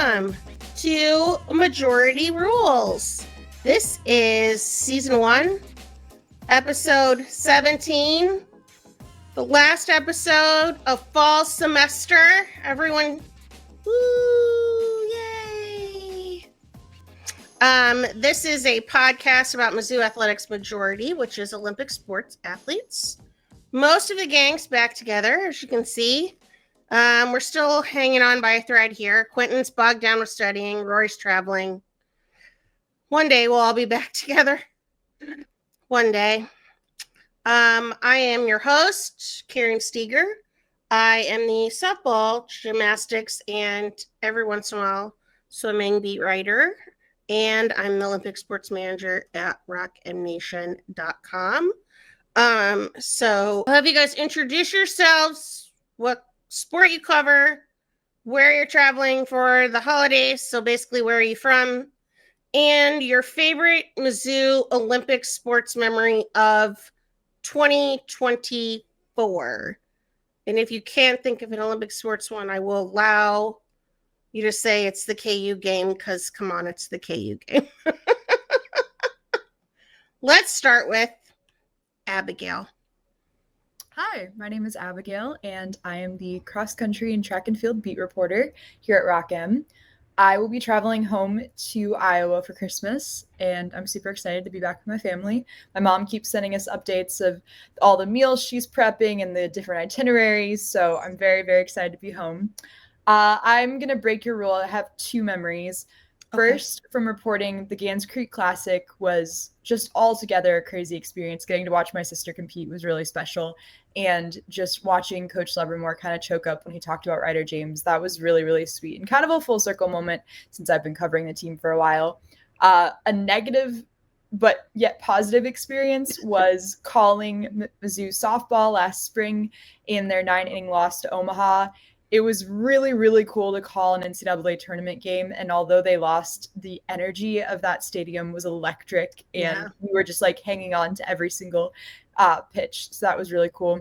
welcome to Majority Rules. This is season 1, episode 17, the last episode of fall semester. Everyone, woo, yay! This is a podcast about Mizzou Athletics Majority, which is Olympic sports athletes. Most of the gang's back together, as you can see. We're still hanging on by a thread here. Quentin's bogged down with studying. Rory's traveling. One day we'll all be back together. One day. I am your host, Karen Steger. I am the softball, gymnastics, and every once in a while, swimming beat writer. And I'm the Olympic sports manager at rockmnation.com. So I'll have you guys introduce yourselves, what sport you cover, where you're traveling for the holidays, so basically where are you from, and your favorite Mizzou Olympic sports memory of 2024. And if you can't think of an Olympic sports one, I will allow you to say it's the KU game, because come on, it's the KU game. Let's start with Abigail. Hi, my name is Abigail, and I am the cross-country and track and field beat reporter here at RockM. I will be traveling home to Iowa for Christmas, and I'm super excited to be back with my family. My mom keeps sending us updates of all the meals she's prepping and the different itineraries, so I'm very, very excited to be home. I'm going to break your rule. I have 2 memories. First, from reporting the Gans Creek Classic was just altogether a crazy experience. Getting to watch my sister compete was really special. And just watching Coach Levermore kind of choke up when he talked about Ryder James, that was really, really sweet. And kind of a full circle moment since I've been covering the team for a while. A negative but yet positive experience was calling Mizzou softball last spring in their 9-inning loss to Omaha. It was really, really cool to call an NCAA tournament game. And although they lost, the energy of that stadium was electric. And we were just like hanging on to every single pitch. So that was really cool.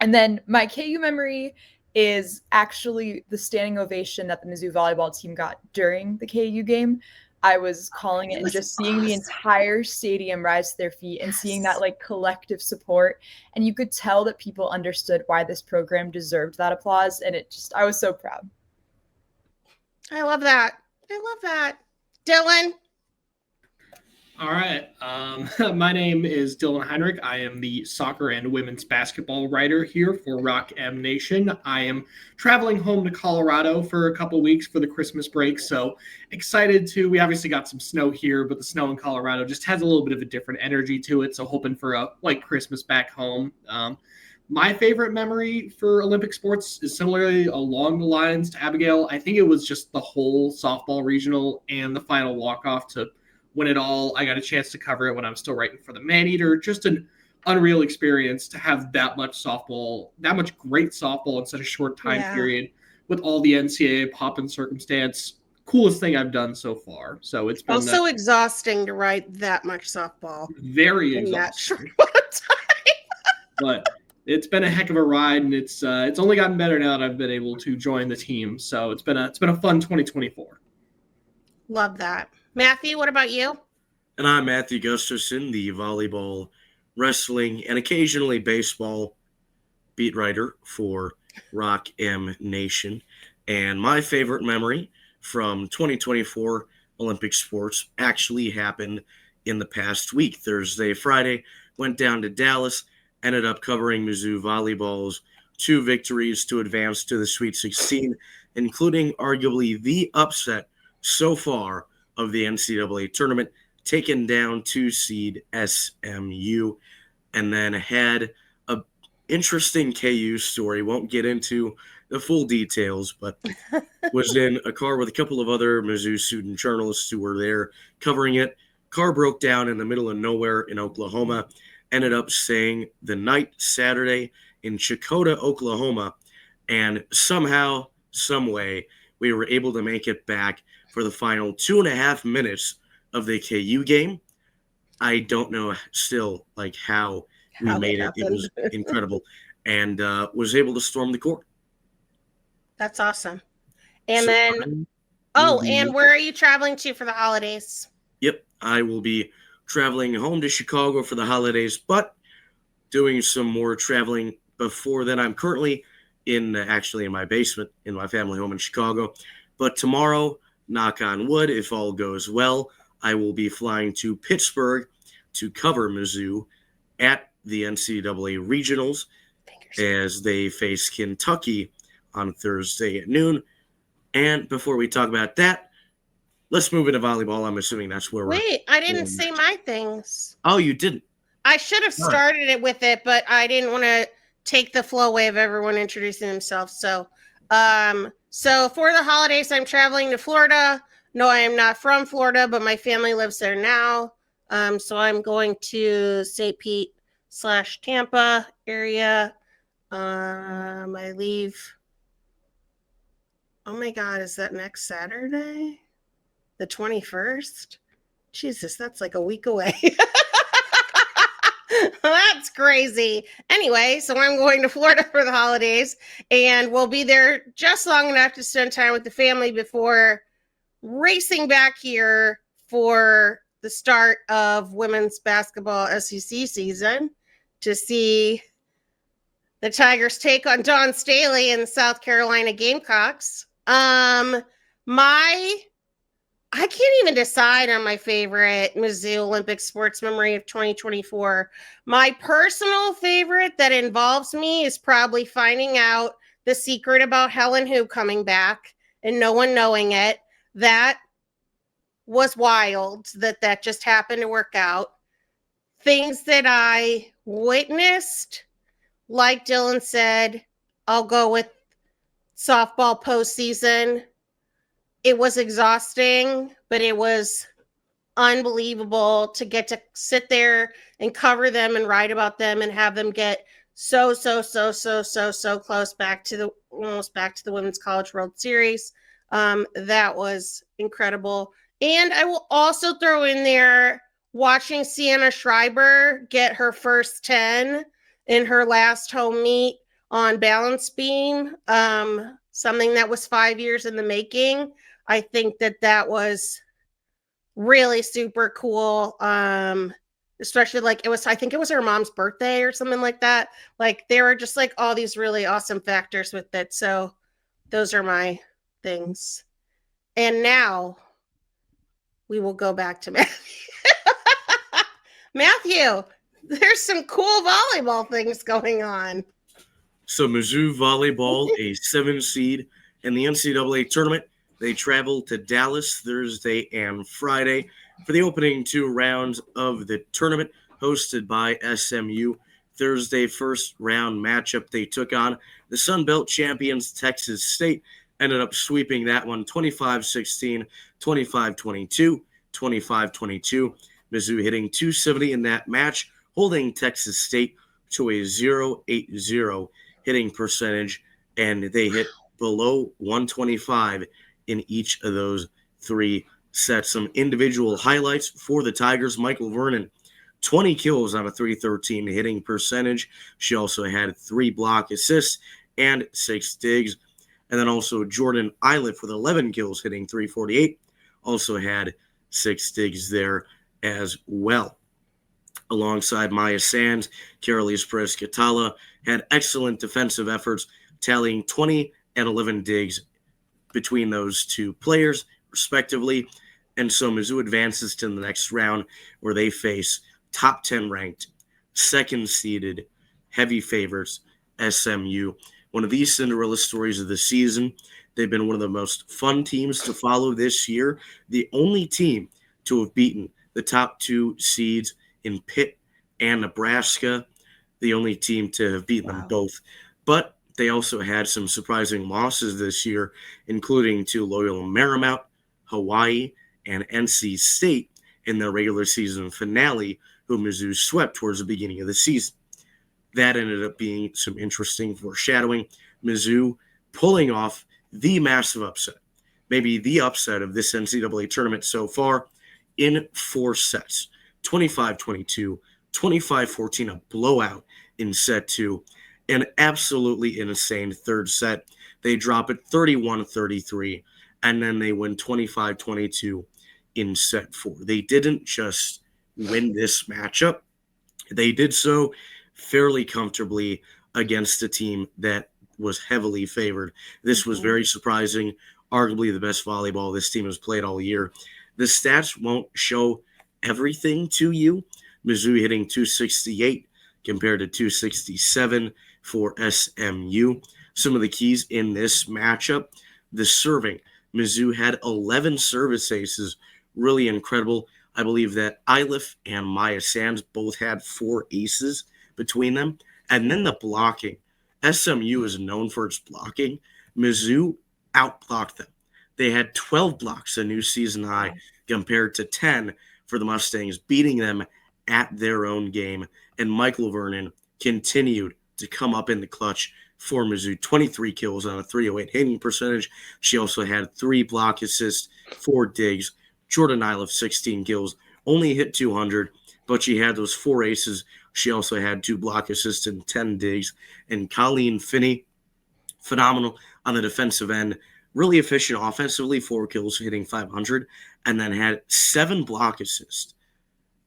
And then my KU memory is actually the standing ovation that the Mizzou volleyball team got during the KU game. I was calling it and just seeing the entire stadium rise to their feet and seeing that like collective support. And you could tell that people understood why this program deserved that applause. And I was so proud. I love that. Dylan. All right. My name is Dylan Heinrich. I am the soccer and women's basketball writer here for Rock M Nation. I am traveling home to Colorado for a couple weeks for the Christmas break. So excited we obviously got some snow here, but the snow in Colorado just has a little bit of a different energy to it. So hoping for a like Christmas back home. My favorite memory for Olympic sports is similarly along the lines to Abigail. I think it was just the whole softball regional and the final walk-off to win it all. I got a chance to cover it when I was still writing for the Maneater. Just an unreal experience to have that much great softball in such a short time period with all the NCAA pop and circumstance. Coolest thing I've done so far. So it's been also exhausting to write that much softball. Very exhausting. That short amount of time. But it's been a heck of a ride, and it's only gotten better now that I've been able to join the team. So it's been a fun 2024. Love that. Matthew, what about you? And I'm Matthew Gustafson, the volleyball, wrestling, and occasionally baseball beat writer for Rock M Nation. And my favorite memory from 2024 Olympic sports actually happened in the past week. Thursday, Friday, went down to Dallas, ended up covering Mizzou volleyball's 2 victories to advance to the Sweet 16, including arguably the upset so far of the NCAA tournament, taken down 2 seed SMU, and then had a interesting KU story. Won't get into the full details, but was in a car with a couple of other Mizzou student journalists who were there covering it. Car broke down in the middle of nowhere in Oklahoma, ended up staying the night Saturday in Chakota, Oklahoma, and somehow, some way, we were able to make it back for the final 2.5 minutes of the KU game. I don't know still like how we made it. It was incredible, and was able to storm the court. That's awesome. And then Oh, and where are you traveling to for the holidays? Yep, I will be traveling home to Chicago for the holidays, but doing some more traveling before then. I'm currently in my basement in my family home in Chicago. But tomorrow, knock on wood, if all goes well, I will be flying to Pittsburgh to cover Mizzou at the NCAA Regionals as they face Kentucky on Thursday at noon. And before we talk about that, let's move into volleyball. I'm assuming that's where Wait, I didn't say my things. Oh, you didn't? I should have started it with it, but I didn't want to take the flow away of everyone introducing themselves. So for the holidays, I'm traveling to Florida. No, I am not from Florida, but my family lives there now. So I'm going to St. Pete / Tampa area. I leave. Oh my God, is that next Saturday? The 21st? Jesus, that's like a week away. That's crazy. Anyway, so I'm going to Florida for the holidays, and we'll be there just long enough to spend time with the family before racing back here for the start of women's basketball SEC season to see the Tigers take on Dawn Staley and the South Carolina Gamecocks. I can't even decide on my favorite Mizzou Olympic Sports memory of 2024. My personal favorite that involves me is probably finding out the secret about Helen Hu coming back and no one knowing it. That was wild that just happened to work out. Things that I witnessed, like Dylan said, I'll go with softball postseason. It was exhausting, but it was unbelievable to get to sit there and cover them and write about them and have them get so close back to the Women's College World Series. That was incredible. And I will also throw in there watching Sienna Schreiber get her first 10 in her last home meet on balance beam, something that was 5 years in the making. I think that was really super cool. Especially I think it was her mom's birthday or something like that. Like there were just like all these really awesome factors with it. So those are my things. And now we will go back to Matthew. Matthew, there's some cool volleyball things going on. So Mizzou volleyball, a 7 seed in the NCAA tournament. They travel to Dallas Thursday and Friday for the opening 2 rounds of the tournament hosted by SMU. Thursday first round matchup, they took on the Sun Belt champions Texas State, ended up sweeping that one 25-16, 25-22, 25-22. Mizzou hitting .270 in that match, holding Texas State to a .080 hitting percentage, and they hit below 125 in each of those 3 sets. Some individual highlights for the Tigers. Michael Vernon, 20 kills on a .313 hitting percentage. She also had 3 block assists and 6 digs. And then also Jordan Eilif with 11 kills hitting .348. Also had 6 digs there as well. Alongside Maya Sands, Carolise Perez-Catala had excellent defensive efforts, tallying 20 and 11 digs between those 2 players, respectively. And so Mizzou advances to the next round where they face top 10 ranked, 2nd seeded, heavy favorites, SMU. One of these Cinderella stories of the season. They've been one of the most fun teams to follow this year. The only team to have beaten the top 2 seeds in Pitt and Nebraska. The only team to have beaten them both. But they also had some surprising losses this year, including to Loyola Marymount, Hawaii, and NC State in their regular season finale, who Mizzou swept towards the beginning of the season. That ended up being some interesting foreshadowing. Mizzou pulling off the massive upset, maybe the upset of this NCAA tournament so far, in 4 sets. 25-22, 25-14, a blowout in set 2. An absolutely insane 3rd set. They drop it 31-33. and then they win 25-22 in set 4. They didn't just win this matchup. They did so fairly comfortably against a team that was heavily favored. This was very surprising, arguably the best volleyball this team has played all year. The stats won't show everything to you. Mizzou hitting 268 compared to 267 for SMU. Some of the keys in this matchup, the serving. Mizzou had 11 service aces, really incredible. I believe that Iliff and Maya Sands both had 4 aces between them. And then the blocking. SMU is known for its blocking. Mizzou outblocked them. They had 12 blocks, a new season high, compared to 10 for the Mustangs, beating them at their own game. And Michael Vernon continued to come up in the clutch for Mizzou. 23 kills on a 308 hitting percentage. She also had 3 block assists, 4 digs. Jordan Iliff, 16 kills, only hit 200, but she had those 4 aces. She also had 2 block assists and 10 digs. And Colleen Finney, phenomenal on the defensive end, really efficient offensively, 4 kills, hitting 500, and then had 7 block assists.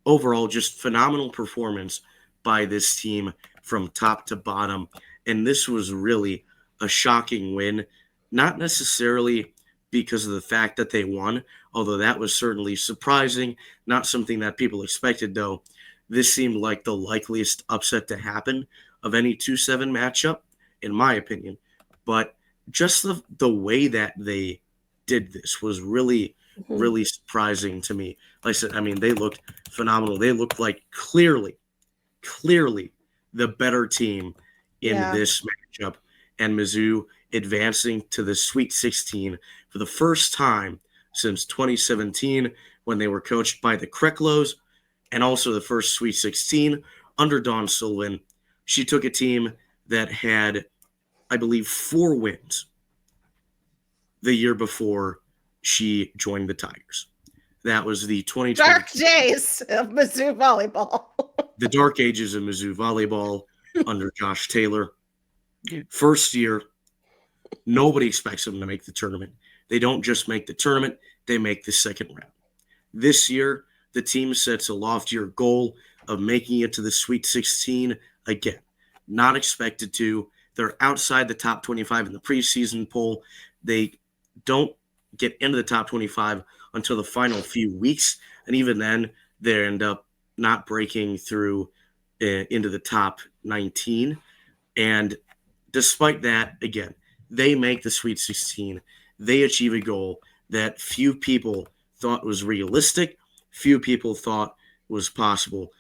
Overall, just phenomenal performance by this team from top to bottom. And this was really a shocking win, not necessarily because of the fact that they won, although that was certainly surprising, not something that people expected, though. This seemed like the likeliest upset to happen of any 2-7 matchup, in my opinion. But just the way that they did this was really, really surprising to me. Like I said, I mean, they looked phenomenal. They looked like clearly the better team in this matchup. And Mizzou advancing to the Sweet 16 for the first time since 2017 when they were coached by the Kreklows, and also the first Sweet 16 under Dawn Sullivan. She took a team that had, I believe, 4 wins the year before she joined the Tigers. That was the 2020 dark days of Mizzou volleyball. The dark ages of Mizzou volleyball under Josh Taylor. First year, nobody expects them to make the tournament. They don't just make the tournament, they make the second round. This year, the team sets a loftier goal of making it to the Sweet 16 again. Not expected to. They're outside the top 25 in the preseason poll. They don't get into the top 25 until the final few weeks, and even then, they end up not breaking through into the top 19. And despite that, again, they make the Sweet 16. They achieve a goal that few people thought was realistic, few people thought was possible.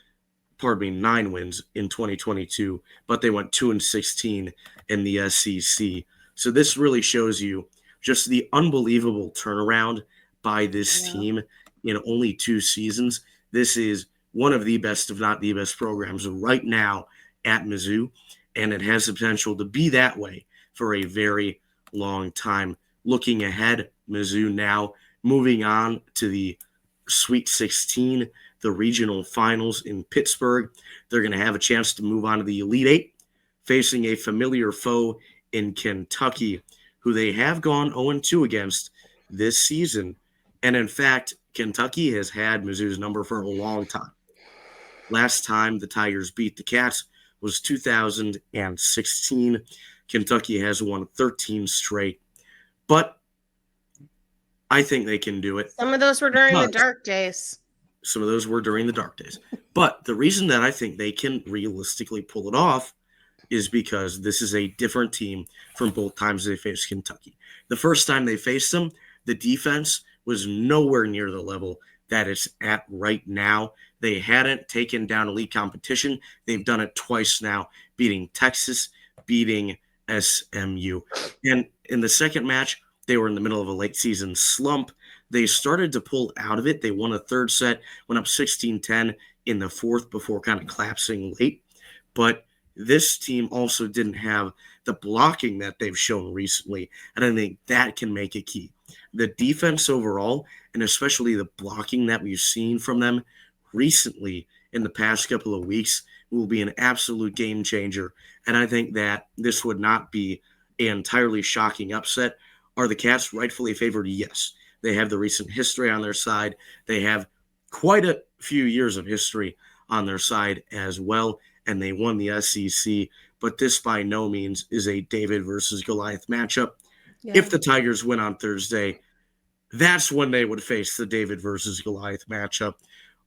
9 wins in 2022, but they went 2-16 in the SEC. So this really shows you just the unbelievable turnaround by this team in only 2 seasons. This is one of the best, if not the best, programs right now at Mizzou, and it has the potential to be that way for a very long time. Looking ahead, Mizzou now moving on to the Sweet 16, the regional finals in Pittsburgh. They're going to have a chance to move on to the Elite 8, facing a familiar foe in Kentucky, who they have gone 0-2 against this season. And in fact, Kentucky has had Mizzou's number for a long time. Last time the Tigers beat the Cats was 2016. Kentucky has won 13 straight. But I think they can do it. Some of those were during the dark days. Some of those were during the dark days. But the reason that I think they can realistically pull it off is because this is a different team from both times they faced Kentucky. The first time they faced them, the defense was nowhere near the level that it's at right now. They hadn't taken down elite competition. They've done it twice now, beating Texas, beating SMU. And in the second match, they were in the middle of a late season slump. They started to pull out of it. They won a third set, went up 16-10 in the fourth before kind of collapsing late. But this team also didn't have the blocking that they've shown recently, and I think that can make it key. The defense overall, and especially the blocking that we've seen from them recently in the past couple of weeks, will be an absolute game changer. And I think that this would not be an entirely shocking upset, Are the Cats rightfully favored? Yes. They have the recent history on their side. They have quite a few years of history on their side as well, and they won the SEC. But this by no means is a David versus Goliath matchup. Yeah. If the Tigers win on Thursday, that's when they would face the David versus Goliath matchup,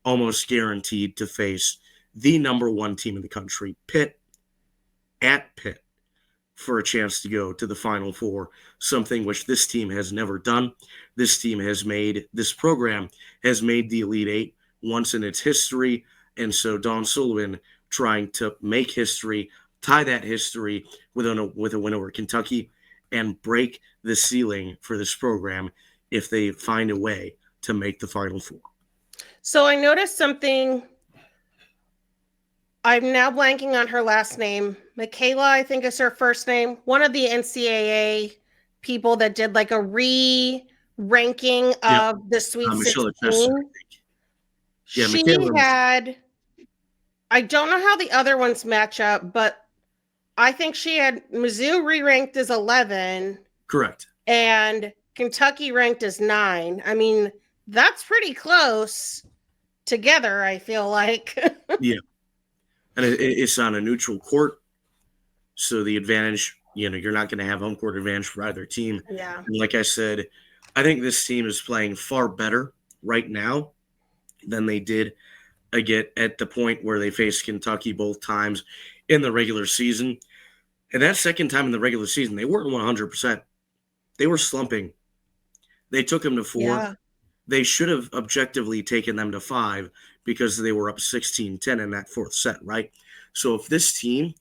almost guaranteed to face the number one team in the country, Pitt, at Pitt, for a chance to go to the Final Four, something which this team has never done. This program has made the Elite Eight once in its history, and so Dawn Sullivan trying to make history, tie that history with a win over Kentucky, and break the ceiling for this program if they find a way to make the Final Four. So I noticed something. I'm now blanking on her last name. Michaela, I think is her first name. One of the NCAA people that did like a re-ranking of the Sweet 16. Yeah, she Michaela had, I don't know how the other ones match up, but I think she had Mizzou re-ranked as 11. Correct. And Kentucky ranked as 9. I mean, that's pretty close together, I feel like. Yeah. And it's on a neutral court. So the advantage, you're not going to have home court advantage for either team. Yeah. And like I said, I think this team is playing far better right now than they did again at the point where they faced Kentucky both times in the regular season. And that second time in the regular season, they weren't 100%. They were slumping. They took them to 4. Yeah. They should have objectively taken them to 5 because they were up 16-10 in that fourth set, right? So if this team,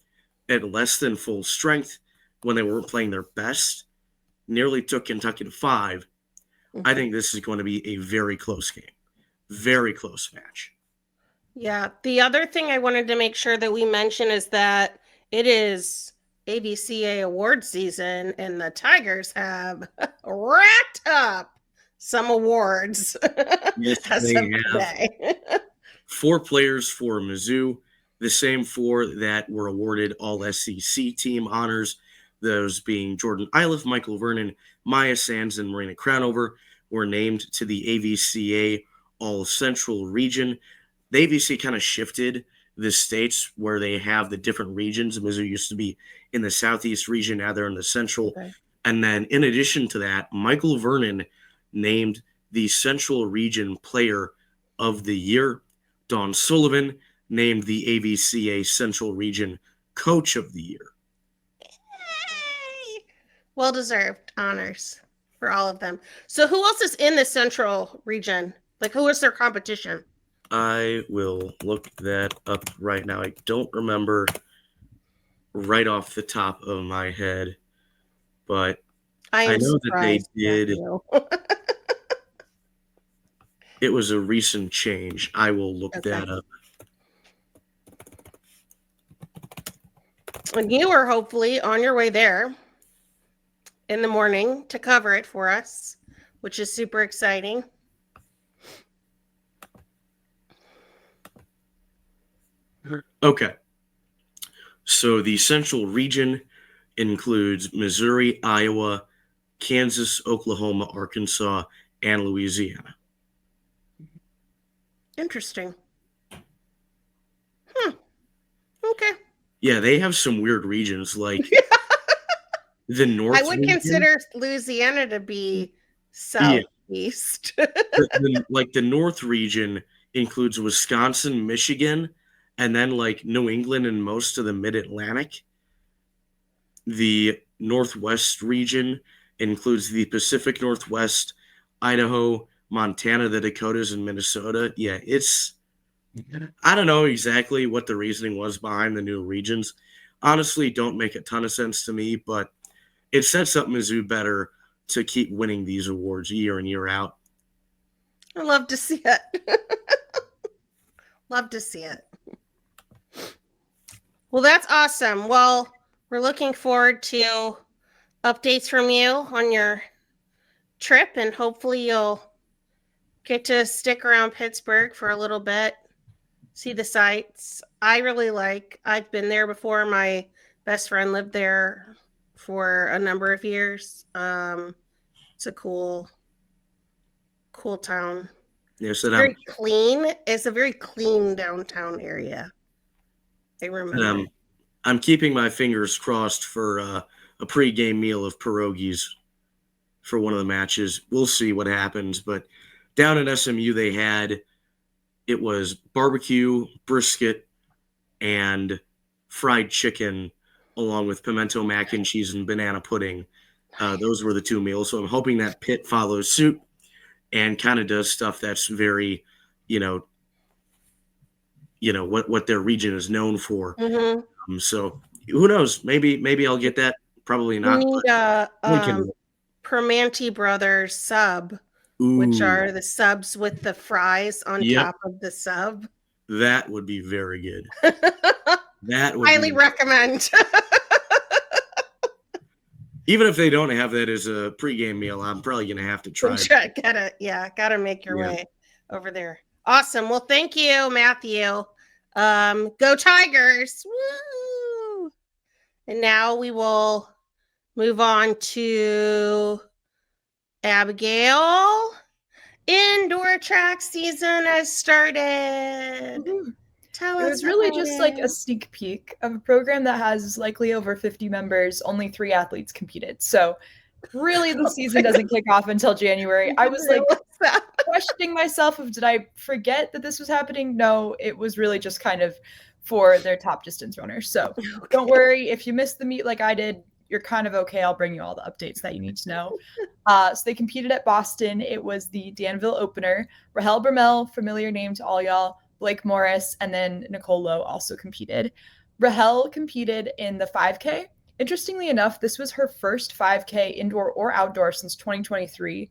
at less than full strength, when they weren't playing their best, nearly took Kentucky to 5, I think this is going to be a very close game. Very close match. Yeah. The other thing I wanted to make sure that we mention is that it is AVCA award season, and the Tigers have racked up some awards. Yes, they have. 4 players for Mizzou, the same 4 that were awarded all SEC team honors, those being Jordan Iliff, Michael Vernon, Maya Sands, and Marina Cranover, were named to the AVCA All Central region. The AVCA kind of shifted the states where they have the different regions. Mizzou used to be in the Southeast region, now they're in the Central. Okay. And then in addition to that, Michael Vernon named the Central Region Player of the Year. Dawn Sullivan named the AVCA Central Region Coach of the Year. Yay! Well-deserved honors for all of them. So who else is in the Central Region? Like, who is their competition? I will look that up right now. I don't remember right off the top of my head, but I know that they did. It was a recent change. I will look that up. And you are hopefully on your way there in the morning to cover it for us, which is super exciting. Okay. So the Central Region includes Missouri, Iowa, Kansas, Oklahoma, Arkansas, and Louisiana. Interesting. Okay. Yeah, they have some weird regions like the North. I would region. Consider Louisiana to be southeast. Yeah. The North region includes Wisconsin, Michigan, and then like New England and most of the Mid-Atlantic. The Northwest region includes the Pacific Northwest, Idaho, Montana, the Dakotas, and Minnesota. Yeah, I don't know exactly what the reasoning was behind the new regions. Honestly, don't make a ton of sense to me, but it sets up Mizzou better to keep winning these awards year in, year out. I love to see it. Love to see it. Well, that's awesome. Well, we're looking forward to updates from you on your trip, and hopefully you'll get to stick around Pittsburgh for a little bit, see the sights. I've been there before. My best friend lived there for a number of years. It's a cool town. Yeah, so Very clean. It's a very clean downtown area. I remember. I'm keeping my fingers crossed for a pregame meal of pierogies for one of the matches. We'll see what happens. But down at SMU, it was barbecue, brisket, and fried chicken, along with pimento mac and cheese and banana pudding. Those were the two meals. So I'm hoping that Pitt follows suit and kind of does stuff that's very, what their region is known for. Mm-hmm. So who knows? Maybe I'll get that. Probably not. We need a Permanente Brothers sub, which are the subs with the fries on top of the sub. That would be very good. That would highly recommend. Even if they don't have that as a pregame meal, I'm probably going to have to try it. Gotta make your way over there. Awesome. Well, thank you, Matthew. Go Tigers. Woo! And now we will move on to Abigail. Indoor track season has started. Mm-hmm. Tell us. It was really just like a sneak peek of a program that has likely over 50 members. Only 3 athletes competed. So really the season doesn't kick off until January. I was like questioning myself of, did I forget that this was happening? No, it was really just kind of for their top distance runners. So don't worry if you missed the meet like I did. You're kind of okay. I'll bring you all the updates that you need to know. So they competed at Boston. It was the Danville opener. Rahel Bermel, familiar name to all y'all, Blake Morris, and then Nicole Lowe also competed. Rahel competed in the 5K. Interestingly enough, this was her first 5K indoor or outdoor since 2023.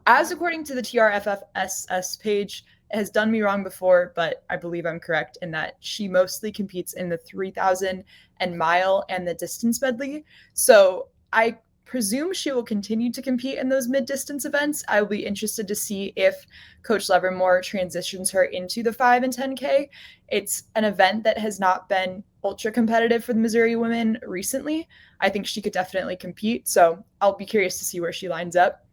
As according to the TRFFSS page, it has done me wrong before, but I believe I'm correct in that she mostly competes in the 3,000 and mile and the distance medley. So I presume she will continue to compete in those mid-distance events. I will be interested to see if Coach Levermore transitions her into the 5 and 10K. It's an event that has not been ultra competitive for the Missouri women recently. I think she could definitely compete. So I'll be curious to see where she lines up.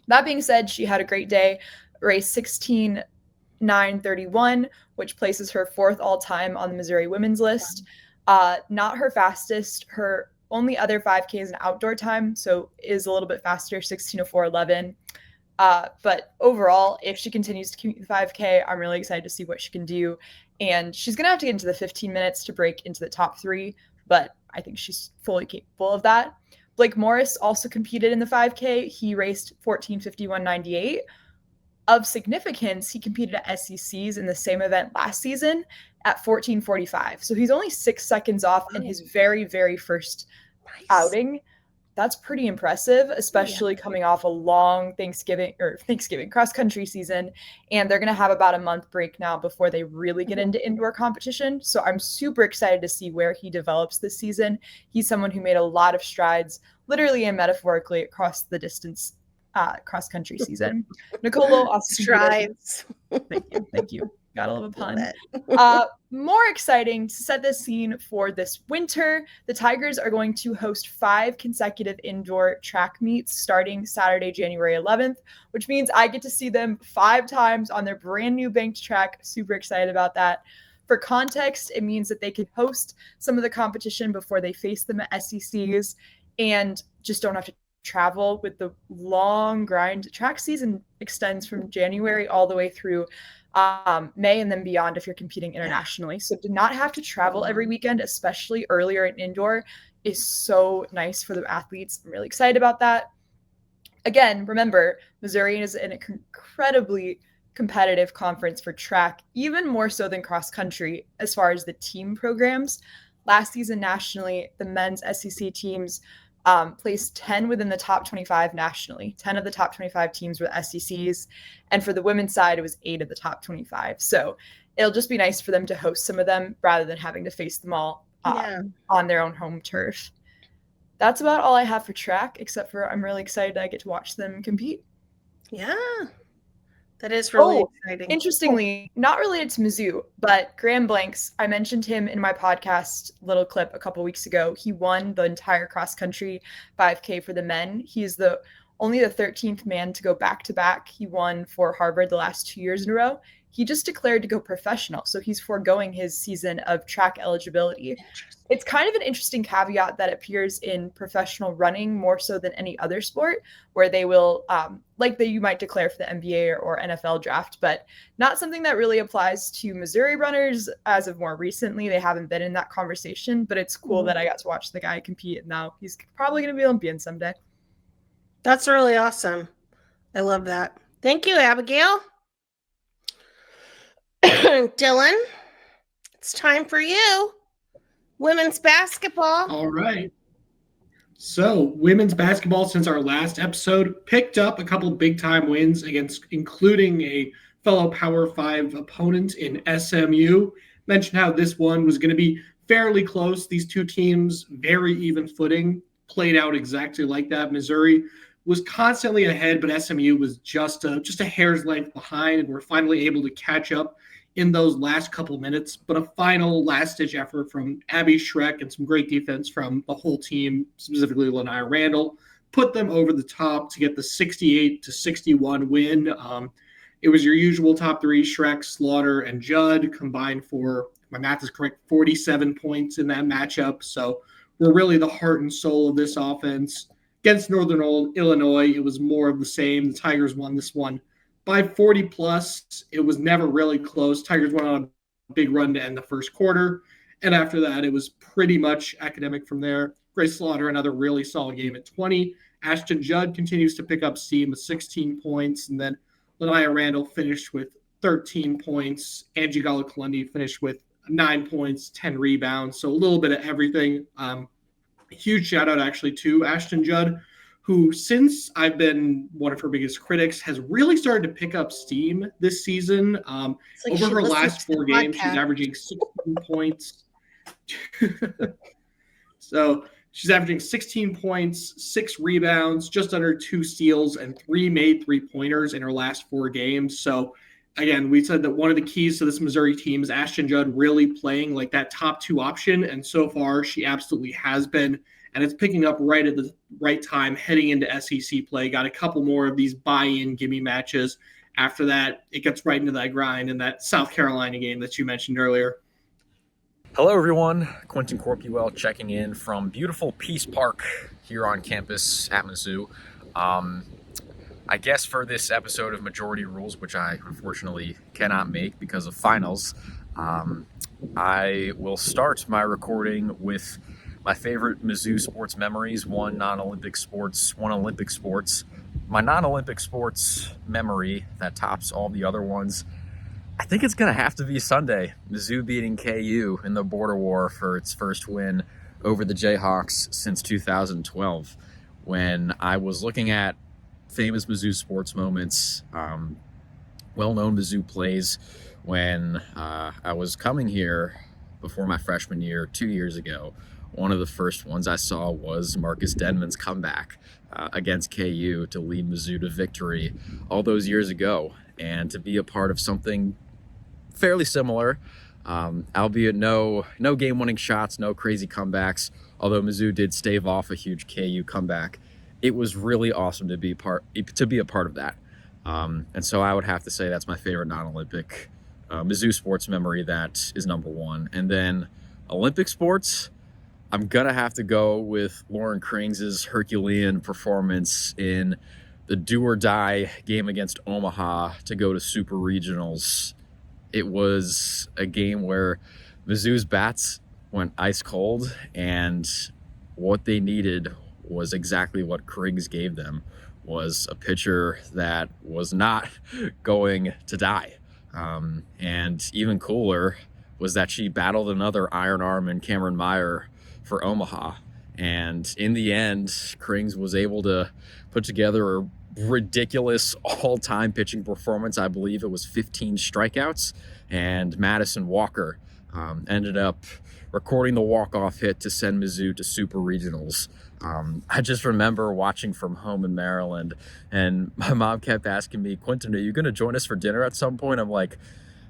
That being said, she had a great day, raced 16:9:31, which places her 4th all-time on the Missouri women's list. Not her fastest. Her only other 5K is an outdoor time, so is a little bit faster, 16:04:11. But overall, if she continues to compete the 5K, I'm really excited to see what she can do. And she's going to have to get into the 15 minutes to break into the top 3, but I think she's fully capable of that. Blake Morris also competed in the 5K. He raced 14:51:98. Of significance, he competed at SECs in the same event last season at 14:45. So he's only 6 seconds off in his very, very first outing. That's pretty impressive, especially coming off a long Thanksgiving cross-country season. And they're going to have about a month break now before they really get into indoor competition. So I'm super excited to see where he develops this season. He's someone who made a lot of strides, literally and metaphorically, across the distance cross-country season. Nicolo also strides. Thank you. Gotta love a pun. More exciting to set the scene for this winter, the Tigers are going to host 5 consecutive indoor track meets starting Saturday, January 11th, which means I get to see them 5 times on their brand new banked track. Super excited about that. For context, it means that they can host some of the competition before they face them at SECs and just don't have to travel with the long grind. Track season extends from January all the way through May and then beyond if you're competing internationally. So to not have to travel every weekend, especially earlier in indoor, is so nice for the athletes. I'm really excited about that. Again, remember, Missouri is an incredibly competitive conference for track, even more so than cross country as far as the team programs. Last season nationally, the men's SEC teams placed 10 within the top 25 nationally. 10 of the top 25 teams were SECs. And for the women's side, it was 8 of the top 25. So it'll just be nice for them to host some of them rather than having to face them all on their own home turf. That's about all I have for track, except for I'm really excited I get to watch them compete. Yeah. That is really exciting. Interestingly, not related to Mizzou, but Graham Blanks, I mentioned him in my podcast little clip a couple weeks ago. He won the entire cross-country 5K for the men. He's the only the 13th man to go back-to-back. He won for Harvard the last 2 years in a row. He just declared to go professional, so he's foregoing his season of track eligibility. It's kind of an interesting caveat that appears in professional running more so than any other sport, where they will, you might declare for the NBA or NFL draft, but not something that really applies to Missouri runners as of more recently. They haven't been in that conversation, but it's cool that I got to watch the guy compete, and now he's probably going to be Olympian someday. That's really awesome. I love that. Thank you, Abigail. Dylan, it's time for you. Women's basketball. All right. So, women's basketball, since our last episode, picked up a couple big-time wins including a fellow Power 5 opponent in SMU. Mentioned how this one was going to be fairly close. These two teams, very even footing, played out exactly like that. Missouri was constantly ahead, but SMU was just a hair's length behind, and we're finally able to catch up in those last couple minutes. But a final last-ditch effort from Abby Schreck and some great defense from the whole team, specifically Lanai Randall, put them over the top to get the 68-61 win. It was your usual top three, Schreck, Slaughter, and Judd, combined for, if my math is correct, 47 points in that matchup. So we're really the heart and soul of this offense. Against Northern Illinois, it was more of the same. The Tigers won this one by 40 plus. It was never really close. Tigers went on a big run to end the first quarter. And after that, it was pretty much academic from there. Grace Slaughter, another really solid game at 20. Ashton Judd continues to pick up steam with 16 points. And then Lanai Randall finished with 13 points. Angie Gallo-Kalendi finished with 9 points, 10 rebounds. So a little bit of everything. A huge shout out actually to Ashton Judd, who, since I've been one of her biggest critics, has really started to pick up steam this season. Over her last 4 games, she's averaging 16 points. So she's averaging 16 points, 6 rebounds, just under 2 steals, and 3 made 3-pointers in her last 4 games. So, again, we said that one of the keys to this Missouri team is Ashton Judd really playing like that top 2 option, and so far she absolutely has been. And it's picking up right at the right time heading into SEC play. Got a couple more of these buy-in gimme matches. After that, it gets right into that grind in that South Carolina game that you mentioned earlier. Hello, everyone. Quentin Corpuel checking in from beautiful Peace Park here on campus at Mizzou. I guess for this episode of Majority Rules, which I unfortunately cannot make because of finals, I will start my recording with my favorite Mizzou sports memories, one non-Olympic sports, one Olympic sports. My non-Olympic sports memory that tops all the other ones, I think it's going to have to be Sunday. Mizzou beating KU in the border war for its first win over the Jayhawks since 2012. When I was looking at famous Mizzou sports moments, well-known Mizzou plays, when I was coming here before my freshman year 2 years ago, one of the first ones I saw was Marcus Denman's comeback against KU to lead Mizzou to victory all those years ago. And to be a part of something fairly similar, albeit no game-winning shots, no crazy comebacks, although Mizzou did stave off a huge KU comeback. It was really awesome to be a part of that. And so I would have to say that's my favorite non-Olympic Mizzou sports memory. That is number one. And then Olympic sports, I'm going to have to go with Lauren Krings' Herculean performance in the do-or-die game against Omaha to go to Super Regionals. It was a game where Mizzou's bats went ice cold, and what they needed was exactly what Krings gave them, was a pitcher that was not going to die. And even cooler was that she battled another iron arm in Cameron Meyer for Omaha. And in the end, Krings was able to put together a ridiculous all-time pitching performance. I believe it was 15 strikeouts, and Madison Walker ended up recording the walk-off hit to send Mizzou to Super Regionals. I just remember watching from home in Maryland, and my mom kept asking me, "Quentin, are you going to join us for dinner at some point?" I'm like,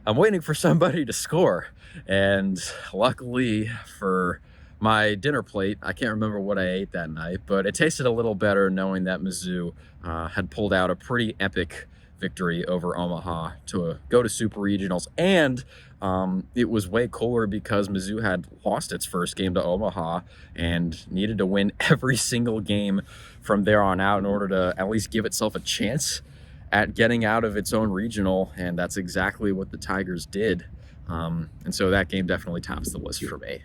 I'm waiting for somebody to score. And luckily for my dinner plate, I can't remember what I ate that night, but it tasted a little better knowing that Mizzou had pulled out a pretty epic victory over Omaha to go to Super Regionals. And it was way cooler because Mizzou had lost its first game to Omaha and needed to win every single game from there on out in order to at least give itself a chance at getting out of its own regional. And that's exactly what the Tigers did. And so that game definitely tops the list for me.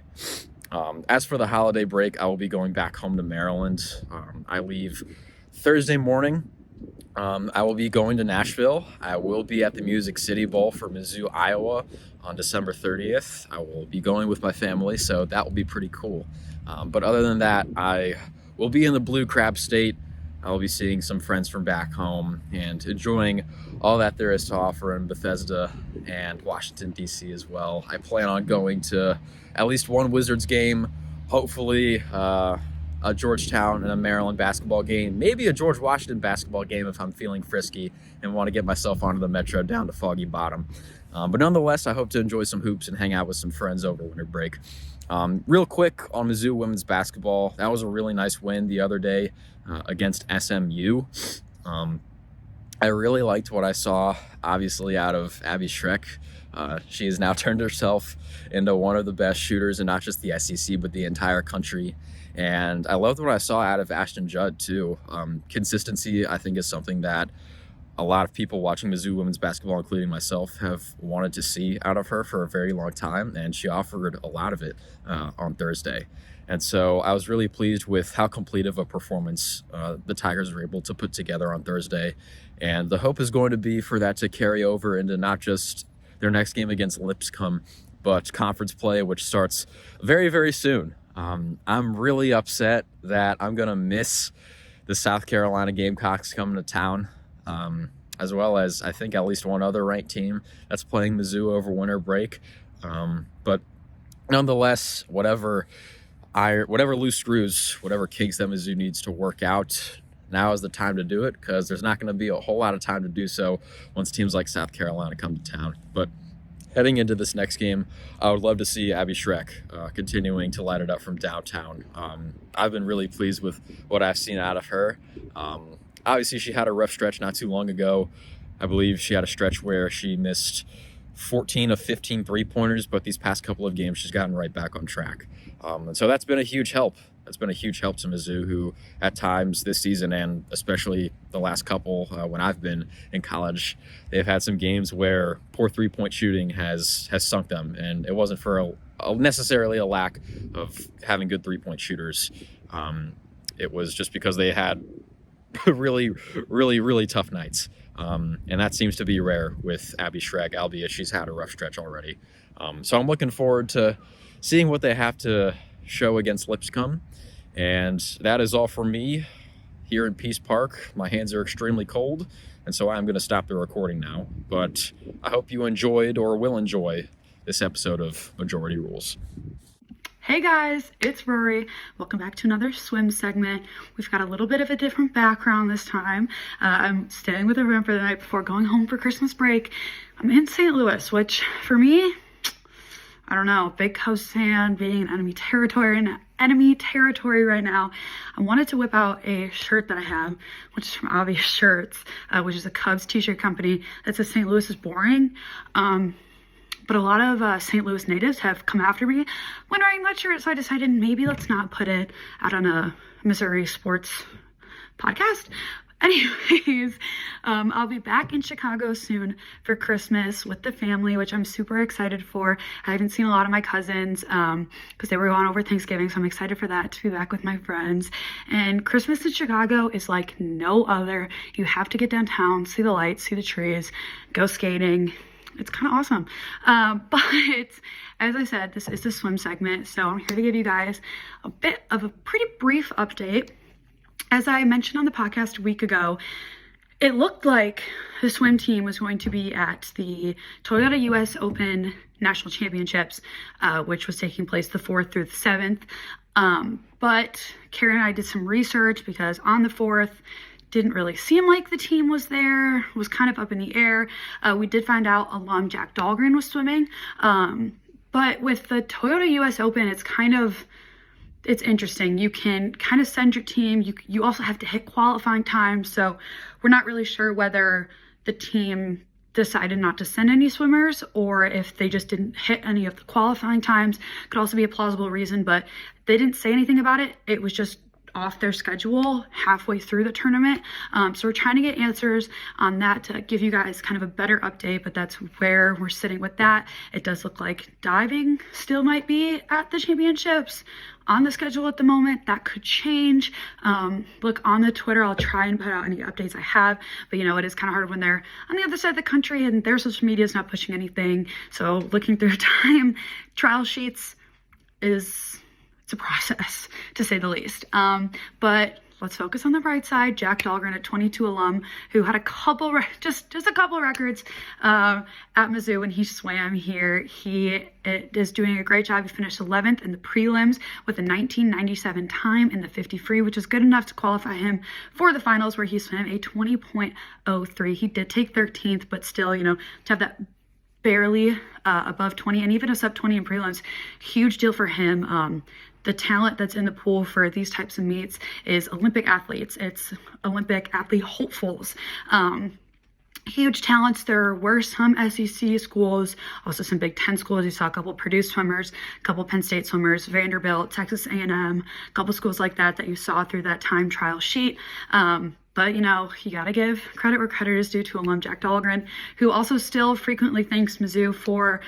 As for the holiday break, I will be going back home to Maryland. I leave Thursday morning. I will be going to Nashville. I will be at the Music City Bowl for Mizzou, Iowa on December 30th. I will be going with my family, so that will be pretty cool. But other than that, I will be in the Blue Crab State. I will be seeing some friends from back home and enjoying all that there is to offer in Bethesda and Washington, D.C. as well. I plan on going to at least one Wizards game, hopefully a Georgetown and a Maryland basketball game, maybe a George Washington basketball game if I'm feeling frisky and want to get myself onto the Metro down to Foggy Bottom. But nonetheless, I hope to enjoy some hoops and hang out with some friends over winter break. Real quick on Mizzou women's basketball, that was a really nice win the other day against SMU. I really liked what I saw, obviously, out of Abby Schreck. She has now turned herself into one of the best shooters in not just the SEC, but the entire country. And I loved what I saw out of Ashton Judd, too. Consistency, I think, is something that a lot of people watching Mizzou women's basketball, including myself, have wanted to see out of her for a very long time, and she offered a lot of it on Thursday. And so I was really pleased with how complete of a performance the Tigers were able to put together on Thursday. And the hope is going to be for that to carry over into not just their next game against Lipscomb, but conference play, which starts very, very soon. I'm really upset that I'm going to miss the South Carolina Gamecocks coming to town, as well as I think at least one other ranked team that's playing Mizzou over winter break. But nonetheless, whatever loose screws, whatever kinks that Mizzou needs to work out, now is the time to do it, because there's not going to be a whole lot of time to do so once teams like South Carolina come to town. But heading into this next game, I would love to see Abby Schreck continuing to light it up from downtown. I've been really pleased with what I've seen out of her. Obviously, she had a rough stretch not too long ago. I believe she had a stretch where she missed 14 of 15 three-pointers, but these past couple of games, she's gotten right back on track. And so that's been a huge help. That's been a huge help to Mizzou, who at times this season, and especially the last couple when I've been in college, they've had some games where poor three-point shooting has sunk them, and it wasn't for necessarily a lack of having good three-point shooters. It was just because they had really, really, really tough nights. And that seems to be rare with Abby Schreck, albeit she's had a rough stretch already. So I'm looking forward to seeing what they have to show against Lipscomb. And that is all for me here in Peace Park. My hands are extremely cold, and so I'm going to stop the recording now. But I hope you enjoyed or will enjoy this episode of Majority Rules. Hey guys, it's Rory. Welcome back to another swim segment. We've got a little bit of a different background this time. I'm staying with a friend for the night before going home for Christmas break. I'm in St. Louis, which for me, I don't know, big Cubs fan, being in enemy territory right now. I wanted to whip out a shirt that I have, which is from Obvious Shirts, which is a Cubs t-shirt company that says St. Louis is boring. But a lot of St. Louis natives have come after me when wearing that shirt, so I decided maybe let's not put it out on a Missouri sports podcast. Anyways, I'll be back in Chicago soon for Christmas with the family, which I'm super excited for. I haven't seen a lot of my cousins because they were gone over Thanksgiving, so I'm excited for that, to be back with my friends. And Christmas in Chicago is like no other. You have to get downtown, see the lights, see the trees, go skating. It's kind of awesome. But as I said, this is the swim segment, so I'm here to give you guys a bit of a pretty brief update. As I mentioned on the podcast a week ago, it looked like the swim team was going to be at the Toyota US Open National Championships, which was taking place the 4th through the 7th. But Karen and I did some research because on the 4th, didn't really seem like the team was there, was kind of up in the air. We did find out alum Jack Dahlgren was swimming. But with the Toyota US Open, it's kind of it's interesting. You can kind of send your team. You also have to hit qualifying time. So we're not really sure whether the team decided not to send any swimmers or if they just didn't hit any of the qualifying times. Could also be a plausible reason, but they didn't say anything about it. It was just off their schedule halfway through the tournament. So we're trying to get answers on that to give you guys kind of a better update, but that's where we're sitting with that. It does look like diving still might be at the championships on the schedule at the moment. That could change. Look on the Twitter, I'll try and put out any updates I have, but it is kind of hard when they're on the other side of the country and their social media is not pushing anything. So looking through time trial sheets it's a process, to say the least. But let's focus on the bright side. Jack Dahlgren, a 22 alum who had a couple, just a couple records at Mizzou when he swam here. He is doing a great job. He finished 11th in the prelims with a 1997 time in the 50 free, which is good enough to qualify him for the finals, where he swam a 20.03. He did take 13th, but still, to have that barely above 20 and even a sub 20 in prelims, huge deal for him. The talent that's in the pool for these types of meets is Olympic athletes. It's Olympic athlete hopefuls. Huge talents. There were some SEC schools, also some Big Ten schools. You saw a couple Purdue swimmers, a couple Penn State swimmers, Vanderbilt, Texas A&M, a couple schools like that you saw through that time trial sheet. But, you got to give credit where credit is due to alum Jack Dahlgren, who also still frequently thanks Mizzou for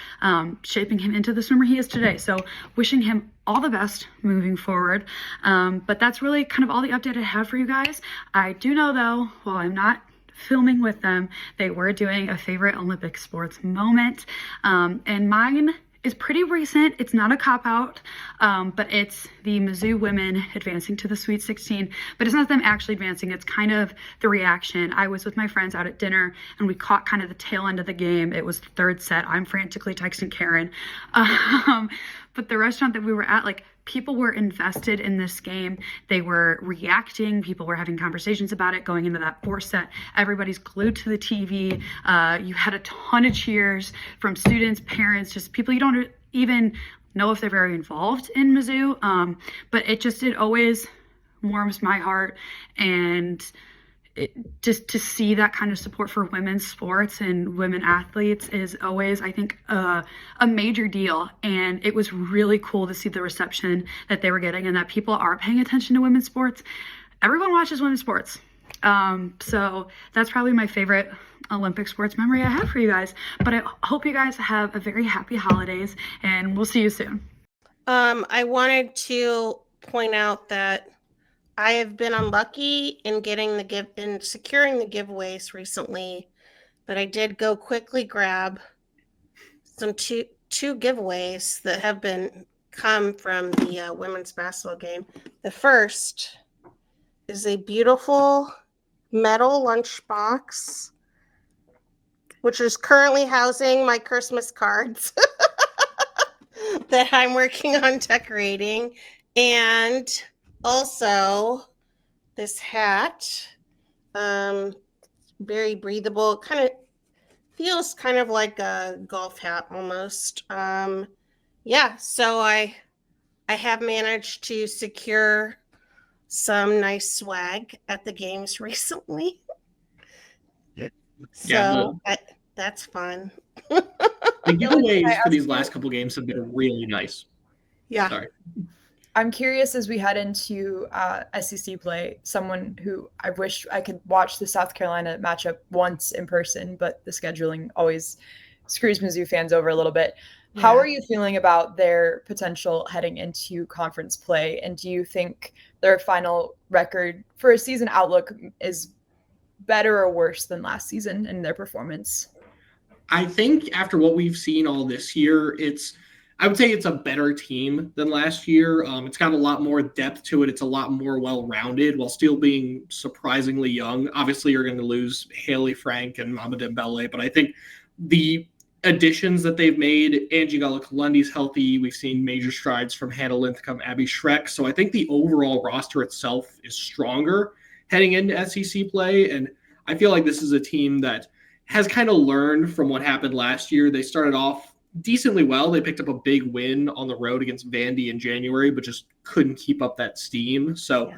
shaping him into the swimmer he is today. So wishing him all the best moving forward. But that's really kind of all the update I have for you guys. I do know, though, while I'm not filming with them, they were doing a favorite Olympic sports moment. And mine is pretty recent. It's not a cop-out, but it's the Mizzou women advancing to the Sweet 16. But it's not them actually advancing. It's kind of the reaction. I was with my friends out at dinner, and we caught kind of the tail end of the game. It was the third set. I'm frantically texting Karen. But the restaurant that we were at, people were invested in this game. They were reacting. People were having conversations about it going into that fourth set. Everybody's glued to the TV. You had a ton of cheers from students, parents, just people you don't even know if they're very involved in Mizzou. But it always warms my heart. And just to see that kind of support for women's sports and women athletes is always, I think, a major deal. And it was really cool to see the reception that they were getting and that people are paying attention to women's sports. Everyone watches women's sports. So that's probably my favorite Olympic sports memory I have for you guys. But I hope you guys have a very happy holidays, and we'll see you soon. I wanted to point out that I have been unlucky in securing the giveaways recently, but I did go quickly grab some two giveaways that have come from the women's basketball game. The first is a beautiful metal lunchbox, which is currently housing my Christmas cards that I'm working on decorating, and also this hat, very breathable, feels kind of like a golf hat almost. So I have managed to secure some nice swag at the games recently. That's fun. The giveaways for these last couple games have been really nice. Yeah. Sorry. I'm curious, as we head into SEC play, someone who I wish I could watch the South Carolina matchup once in person, but the scheduling always screws Mizzou fans over a little bit. Yeah. How are you feeling about their potential heading into conference play? And do you think their final record for a season outlook is better or worse than last season in their performance? I think after what we've seen all this year, I would say it's a better team than last year. It's got a lot more depth to it. It's a lot more well-rounded while still being surprisingly young. Obviously, you're going to lose Haley Frank and Mama Dembele, but I think the additions that they've made, Angie Gala-Kalundi's healthy. We've seen major strides from Hannah Linthicum, Abby Schreck. So I think the overall roster itself is stronger heading into SEC play. And I feel like this is a team that has kind of learned from what happened last year. They started off decently well. They picked up a big win on the road against Vandy in January, but just couldn't keep up that steam. So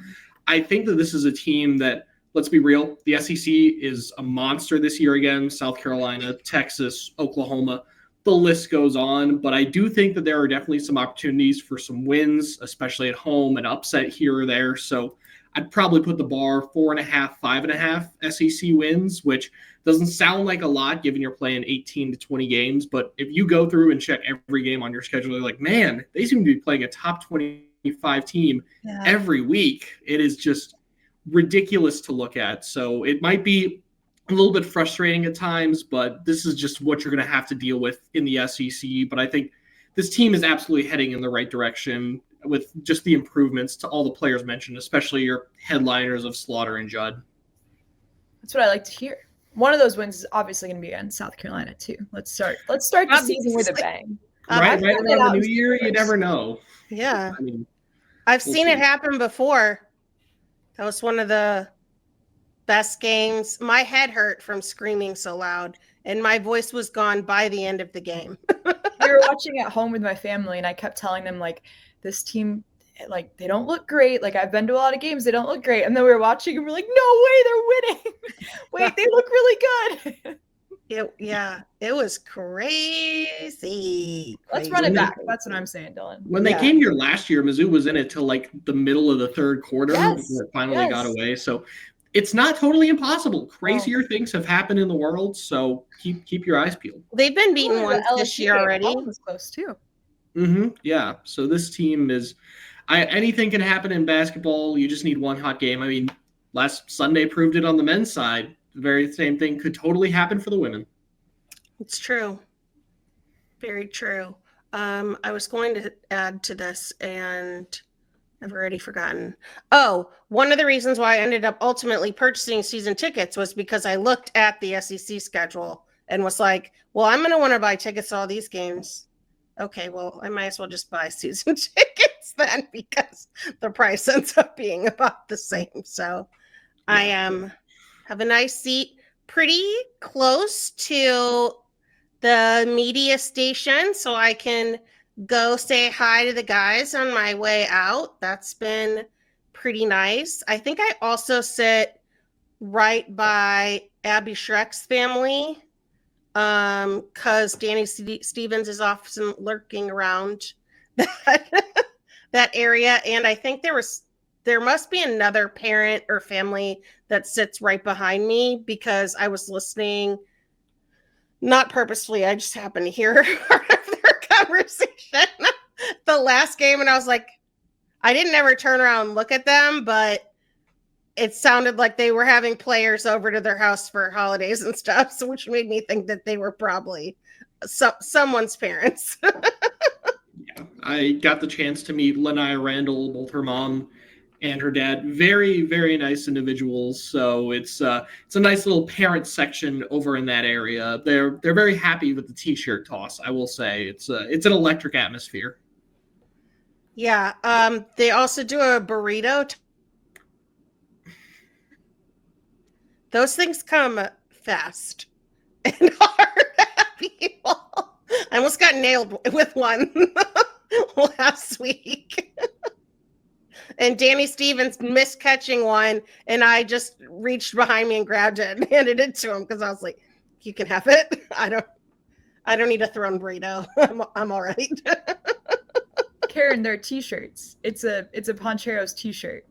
I think that this is a team that, let's be real, the SEC is a monster this year again. South Carolina, Texas, Oklahoma, the list goes on. But I do think that there are definitely some opportunities for some wins, especially at home, an upset here or there. So I'd probably put the bar 4.5, 5.5 SEC wins, which doesn't sound like a lot given you're playing 18 to 20 games. But if you go through and check every game on your schedule, you're like, man, they seem to be playing a top 25 team every week. It is just ridiculous to look at. So it might be a little bit frustrating at times, but this is just what you're going to have to deal with in the SEC. But I think this team is absolutely heading in the right direction with just the improvements to all the players mentioned, especially your headliners of Slaughter and Judd. That's what I like to hear. One of those wins is obviously going to be against South Carolina too. Let's start the season with a bang. Right around the new year, you never know. Yeah. I mean, I've seen it happen before. That was one of the best games. My head hurt from screaming so loud, and my voice was gone by the end of the game. We were watching at home with my family, and I kept telling them, like, this team, like, they don't look great. Like, I've been to a lot of games. They don't look great. And then we were watching, and we're like, no way, they're winning. Wait, they look really good. It was crazy. Let's run it back. That's what I'm saying, Dylan. When they came here last year, Mizzou was in it till like the middle of the third quarter before it finally got away. So it's not totally impossible. Crazier things have happened in the world, so keep your eyes peeled. They've been beaten once this year already. That was close too. Yeah. So this team is anything can happen in basketball. You just need one hot game. I mean, last Sunday proved it on the men's side. The very same thing could totally happen for the women. It's true. Very true. I was going to add to this and I've already forgotten. Oh, one of the reasons why I ended up ultimately purchasing season tickets was because I looked at the SEC schedule and was like, well, I'm going to want to buy tickets to all these games. Okay, well, I might as well just buy season tickets then because the price ends up being about the same. So I have a nice seat pretty close to the media station so I can go say hi to the guys on my way out. That's been pretty nice. I think I also sit right by Abby Schreck's family because Danny Stevens is often lurking around that area. And I think there must be another parent or family that sits right behind me because I was listening, not purposefully, I just happened to hear part of their conversation the last game, and I was like, I didn't ever turn around and look at them, but it sounded like they were having players over to their house for holidays and stuff, so which made me think that they were probably someone's parents. Yeah, I got the chance to meet Lanai Randall, both her mom and her dad. Very, very nice individuals. So it's a nice little parent section over in that area. They're very happy with the t-shirt toss. I will say it's an electric atmosphere. Yeah. They also do a burrito. Those things come fast and hard at people. I almost got nailed with one last week. And Danny Stevens missed catching one, and I just reached behind me and grabbed it and handed it to him because I was like, "You can have it. I don't need a thrown burrito. I'm all right." Karen, they're t-shirts. It's a Poncheros t-shirt.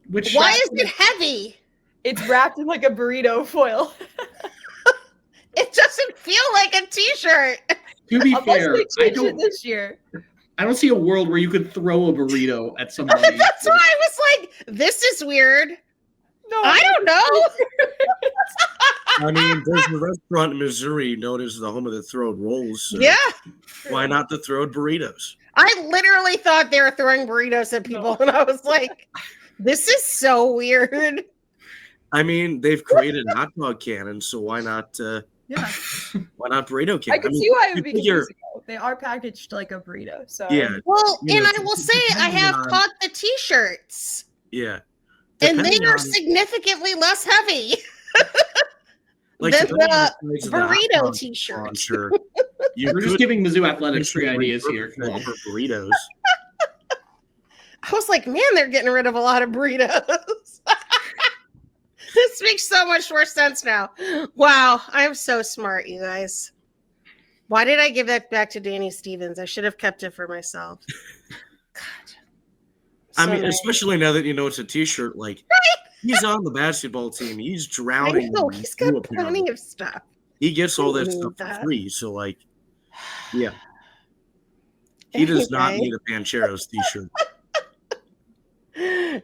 Why is it heavy? It's wrapped in like a burrito foil. It doesn't feel like a t-shirt. To be fair, this year. I don't see a world where you could throw a burrito at somebody. That's why I was like, this is weird. No, I don't know. I mean, there's a restaurant in Missouri known as the home of the throwed rolls. So yeah. Why not the throwed burritos? I literally thought they were throwing burritos at people, and I was like, this is so weird. I mean, they've created hot dog cannons, so why not? Why not burrito cannon? I can see why it would be confusing. They are packaged like a burrito, so yeah. Well, and I will say I have caught the t-shirts. Yeah. And they are significantly less heavy Like the to go on the sides of the hot burrito dog t-shirt. sponsor, you We're just could giving Mizzou Athletics issue free a ideas here. Come on. for burritos. I was like, man, they're getting rid of a lot of burritos. This makes so much more sense now. Wow, I'm so smart, you guys. Why did I give that back to Danny Stevens? I should have kept it for myself. God. I So mean, nice. especially now that you know it's a T-shirt. Like he's on the basketball team. He's I drowning. know, in he's got whooping plenty on it. of stuff. He gets all that Need stuff for that. free. So like, yeah, he does not Anyway. need a Pancheros T-shirt.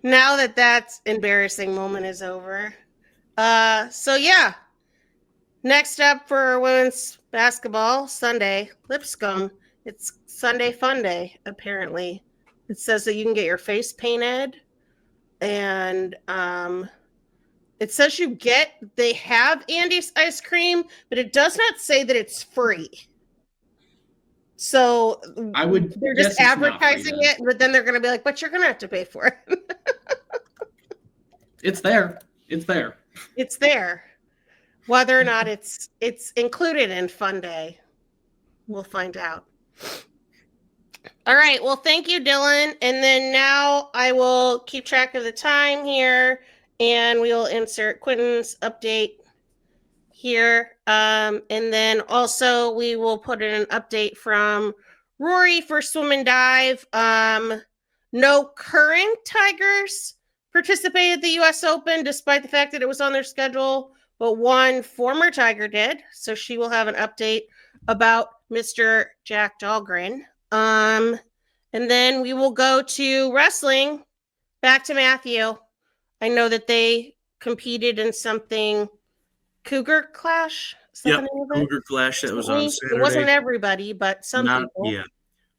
Now that embarrassing moment is over. So yeah. Next up for women's basketball, Sunday, Lipscomb. It's Sunday Fun Day, apparently. It says that you can get your face painted. And it says they have Andy's ice cream, but it does not say that it's free. So they're guess just it's not free advertising then. it, but then they're going to be like, but you're going to have to pay for it. It's there. It's there. It's there. Whether or not it's included in Fun Day, we'll find out. All right. Well, thank you, Dylan. And then now I will keep track of the time here, and we will insert Quentin's update here. And then also we will put in an update from Rory for swim and dive. No current Tigers participated at the U.S. Open, despite the fact that it was on their schedule, but one former Tiger did. So she will have an update about Mr. Jack Dahlgren. And then we will go to wrestling. Back to Matthew. I know that they competed in something. Cougar Clash? Is that Yep, the name of it? Cougar Clash that was on Saturday. It wasn't everybody, but some people. Yeah.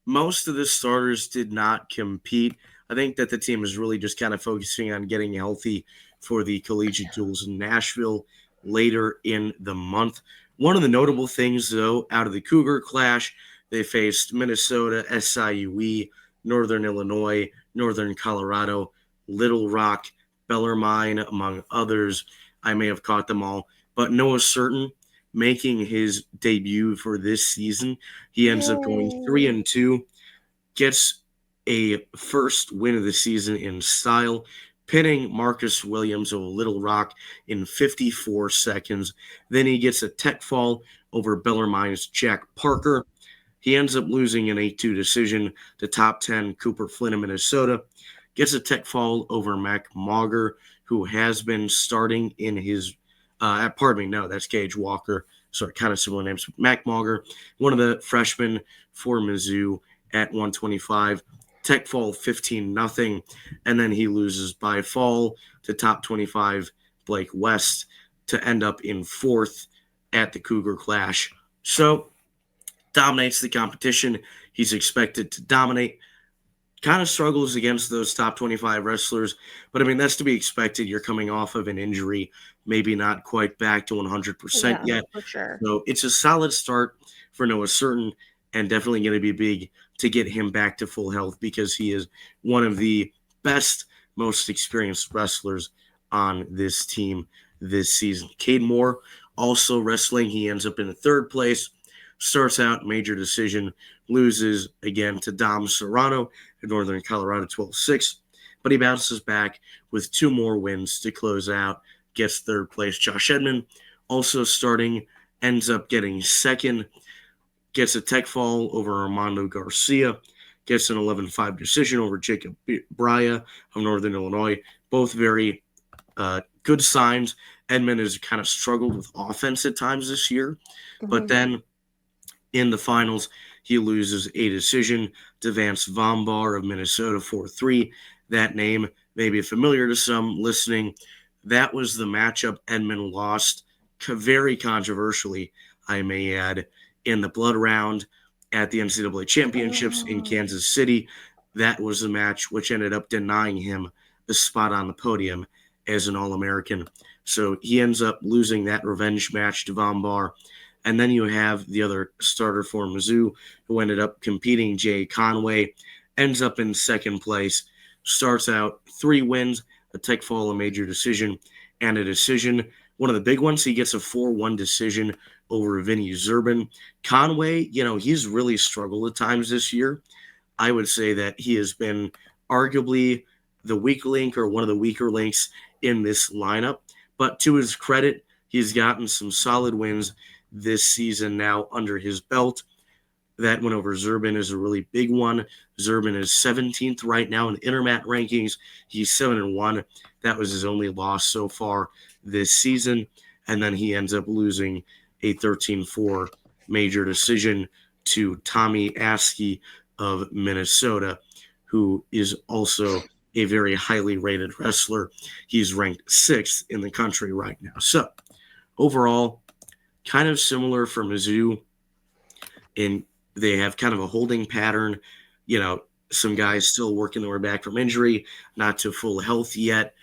Most of the starters did not compete. I think that the team is really just kind of focusing on getting healthy for the collegiate duels in Nashville later in the month. One of the notable things, though, out of the Cougar Clash, they faced Minnesota, SIUE, Northern Illinois, Northern Colorado, Little Rock, Bellarmine, among others. I may have caught them all. But Noah Certain making his debut for this season. He ends up going 3-2, gets a first win of the season in style, pinning Marcus Williams of Little Rock in 54 seconds. Then he gets a tech fall over Bellarmine's Jack Parker. He ends up losing an 8-2 decision to top 10 Cooper Flynn of Minnesota. Gets a tech fall over Mac Mauger, who has been starting in his that's Gage Walker. Sorry, kind of similar names. Mac Mauger, one of the freshmen for Mizzou at 125. Tech fall 15-0, and then he loses by fall to top 25 Blake West to end up in fourth at the Cougar Clash. So dominates the competition. He's expected to dominate. Kind of struggles against those top 25 wrestlers, but I mean, that's to be expected. You're coming off of an injury, maybe not quite back to 100% yet. For sure. So it's a solid start for Noah Certain, and definitely going to be big to get him back to full health because he is one of the best, most experienced wrestlers on this team this season. Cade Moore also wrestling. He ends up in third place. Starts out major decision, loses again to Dom Serrano in Northern Colorado 12-6, but he bounces back with two more wins to close out, gets third place. Josh Edmond also starting, ends up getting second, gets a tech fall over Armando Garcia, gets an 11-5 decision over Jacob Brya of Northern Illinois. Both very good signs. Edmond has kind of struggled with offense at times this year, but then in the finals, he loses a decision to Vance Vombar of Minnesota 4-3. That name may be familiar to some listening. That was the matchup Edmond lost very controversially, I may add, in the blood round at the NCAA championships in Kansas City. That was the match which ended up denying him the spot on the podium as an All-American. So he ends up losing that revenge match to Vombar. And then you have the other starter for Mizzou who ended up competing, Jay Conway, ends up in second place, starts out 3 wins, a tech fall, a major decision, and a decision one of the big ones. He gets a 4-1 decision over Vinny Zerbin. Conway, he's really struggled at times this year. I would say that he has been arguably the weak link or one of the weaker links in this lineup. But to his credit, he's gotten some solid wins this season now under his belt. That win over Zerbin is a really big one. Zerbin is 17th right now in the Intermat rankings. He's 7-1. That was his only loss so far this season. And then he ends up losing a 13-4 major decision to Tommy Askey of Minnesota, who is also a very highly rated wrestler. He's ranked 6th in the country right now. So overall, kind of similar for Mizzou, and they have kind of a holding pattern. Some guys still working their way back from injury, not to full health yet.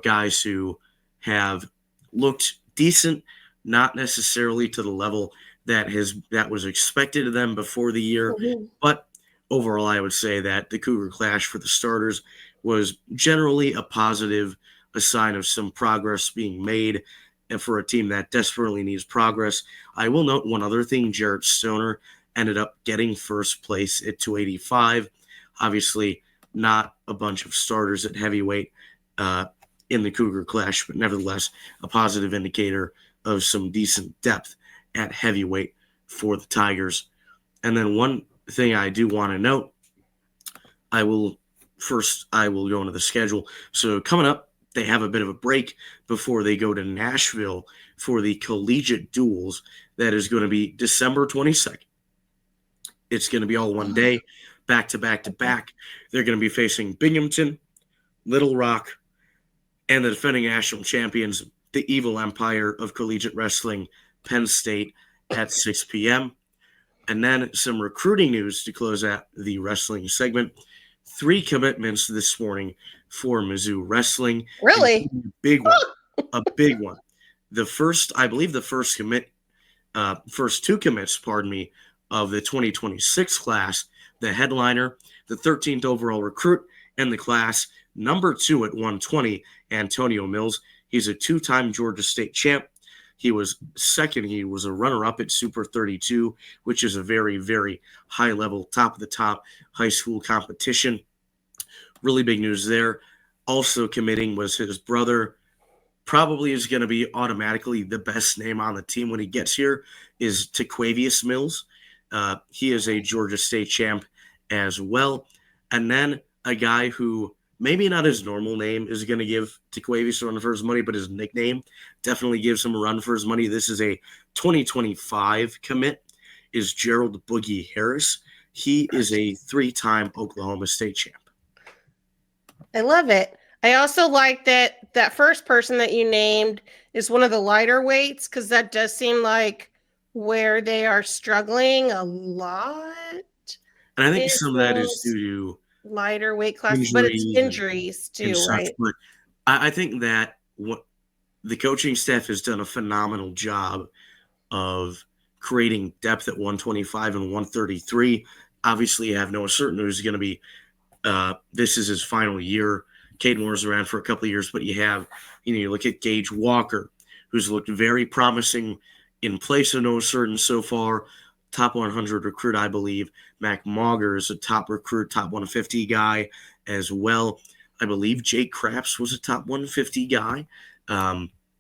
Guys who have looked decent, not necessarily to the level that was expected of them before the year. Mm-hmm. But overall, I would say that the Cougar Clash for the starters was generally a positive, a sign of some progress being made, and for a team that desperately needs progress. I will note one other thing. Jarrett Stoner ended up getting first place at 285. Obviously, not a bunch of starters at heavyweight in the Cougar Clash, but nevertheless, a positive indicator of some decent depth at heavyweight for the Tigers. And then one thing I do want to note, I will go into the schedule. So coming up, they have a bit of a break before they go to Nashville for the collegiate duels. That is going to be December 22nd. It's going to be all one day, back to back to back. They're going to be facing Binghamton, Little Rock, and the defending national champions, the Evil Empire of Collegiate Wrestling, Penn State, at 6 p.m. And then some recruiting news to close out the wrestling segment. 3 commitments this morning for Mizzou Wrestling. Really? Big one. A big one. First 2 commits, of the 2026 class, the headliner, the 13th overall recruit in the class, number 2 at 120, Antonio Mills. He's a 2-time Georgia State champ. He was second. He was a runner-up at Super 32, which is a very, very high-level, top-of-the-top high school competition. Really big news there. Also committing was his brother. Probably is going to be automatically the best name on the team when he gets here, is Taquavius Mills. He is a Georgia State champ as well. And then a guy who maybe not his normal name is going to give Taquavius a run for his money, but his nickname definitely gives him a run for his money. This is a 2025 commit, is Gerald Boogie Harris. He is a 3-time Oklahoma State champ. I love it. I also like that first person that you named is one of the lighter weights, because that does seem like where they are struggling a lot. And I think some of that is due to lighter weight classes, but it's injuries too, right? But I think that what the coaching staff has done a phenomenal job of creating depth at 125 and 133. Obviously, you have Noah Certain, who's going to be this is his final year. Cade Moore's around for a couple of years, but you look at Gage Walker, who's looked very promising in place of Noah Certain so far. Top 100 recruit, I believe. Mac Mauger is a top recruit, top 150 guy as well. I believe Jake Craps was a top 150 guy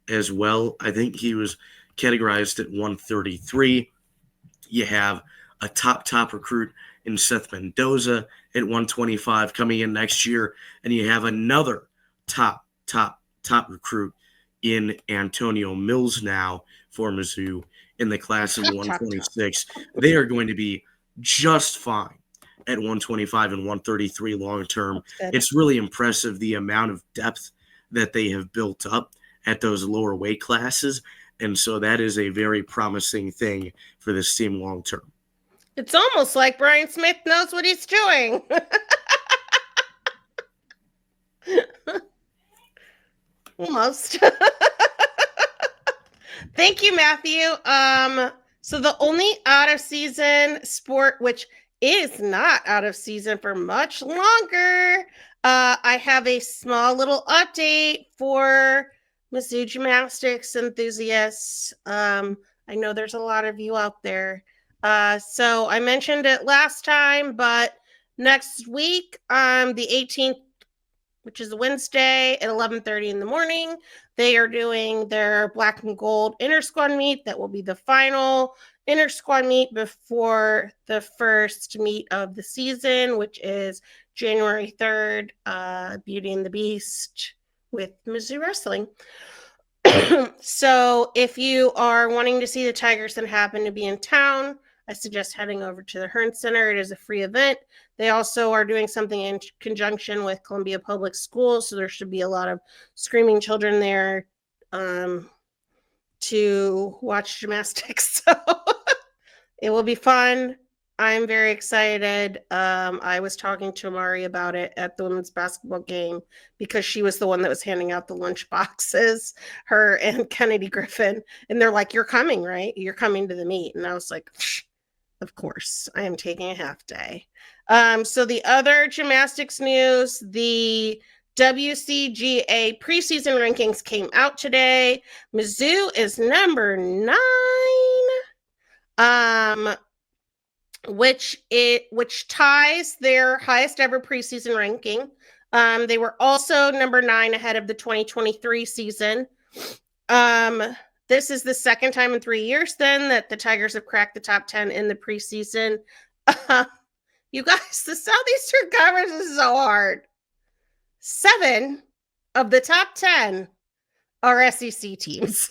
as well. I think he was categorized at 133. You have a top recruit in Seth Mendoza at 125 coming in next year. And you have another top recruit in Antonio Mills now for Mizzou in the class of 126. They are going to be just fine at 125 and 133 long term. It's really impressive the amount of depth that they have built up at those lower weight classes. And so that is a very promising thing for this team long term. It's almost like Brian Smith knows what he's doing. Almost. Thank you, Matthew. So the only out of season sport, which is not out of season for much longer, I have a small little update for Mizzou gymnastics enthusiasts. I know there's a lot of you out there. So I mentioned it last time, but next week, the 18th, which is a Wednesday at 11:30 in the morning, they are doing their black and gold inter-squad meet. That will be the final inter-squad meet before the first meet of the season, which is January 3rd, Beauty and the Beast with Mizzou Wrestling. So if you are wanting to see the Tigers and happen to be in town, I suggest heading over to the Hearn Center. It is a free event. They also are doing something in conjunction with Columbia Public Schools, so there should be a lot of screaming children there to watch gymnastics. So it will be fun. I'm very excited. I was talking to Amari about it at the women's basketball game because she was the one that was handing out the lunch boxes, her and Kennedy Griffin. And they're like, "You're coming, right? You're coming to the meet." And I was like, "Of course, I am taking a half day." So the other gymnastics news, the WCGA preseason rankings came out today. Mizzou is number 9. Which ties their highest ever preseason ranking. They were also number 9 ahead of the 2023 season. This is the second time in 3 years then that the Tigers have cracked the top 10 in the preseason. You guys, the Southeastern Conference is so hard. 7 of the top 10 are SEC teams,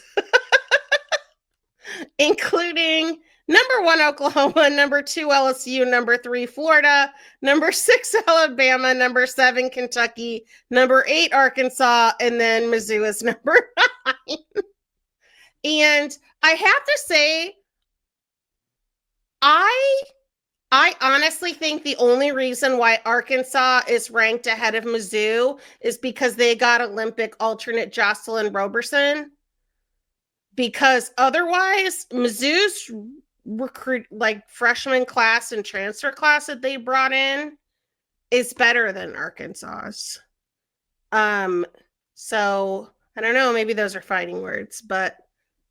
including number 1, Oklahoma, number 2, LSU, number 3, Florida, number 6, Alabama, number 7, Kentucky, number 8, Arkansas, and then Mizzou is number 9. And I have to say, I honestly think the only reason why Arkansas is ranked ahead of Mizzou is because they got Olympic alternate Jocelyn Roberson. Because otherwise, Mizzou's recruit freshman class and transfer class that they brought in is better than Arkansas's. So I don't know, maybe those are fighting words, but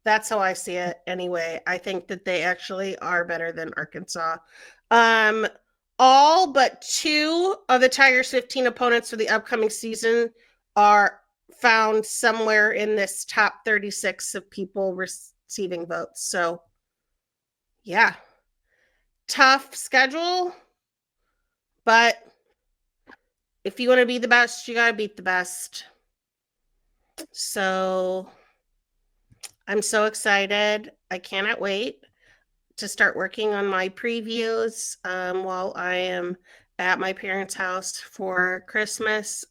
that's how I see it anyway. I think that they actually are better than Arkansas. All but 2 of the Tigers' 15 opponents for the upcoming season are found somewhere in this top 36 of people receiving votes. So yeah, tough schedule, but if you want to be the best, you got to beat the best. So I'm so excited. I cannot wait to start working on my previews while I am at my parents' house for Christmas.